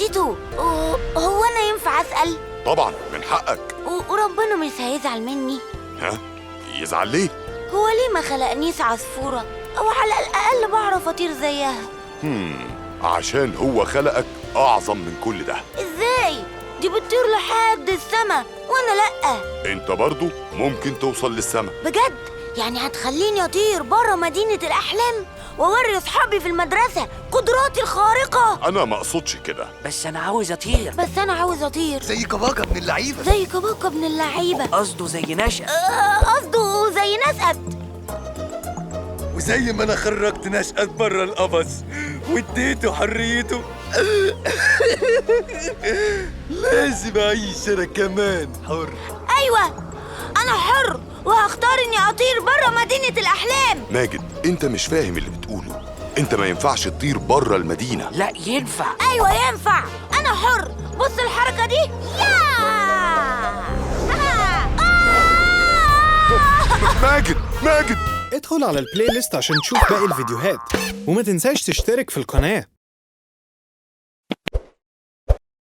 تيتو، هو أنا ينفع أسأل؟ طبعا من حقك. وربنا مش هيزعل مني؟ ها؟ يزعل ليه؟ هو ليه ما خلقنيش عصفورة؟ أو على الأقل بعرف أطير زيها. عشان هو خلقك أعظم من كل ده. إزاي؟ دي بتطير لحد السما وأنا لأ. انت برضو ممكن توصل للسما. بجد؟ يعني هتخليني أطير برا مدينة الأحلام وأوري أصحابي في المدرسة قدراتي الخارقة؟ أنا ما أقصدش كده. بس أنا عاوز أطير. بس أنا عاوز أطير زي كباكا من اللعيبة. زي كباكا ابن اللعيبة. قصده زي نشأة. قصده زي نسقت. وزي ما أنا خرجت نشأة برا القفص واديته حريته لازم أعيش أنا كمان حر. أيوة، أنا حر وهختار إني أطير برا مدينة الأحلام. ماجد، انت مش فاهم اللي بتقوله. انت ما ينفعش تطير بره المدينة. لا ينفع. أيوة ينفع، أنا حر. بص الحركة دي. ماجد، ماجد. ادخل على البلاي ليست عشان تشوف باقي الفيديوهات، وما تنساش تشترك في القناة.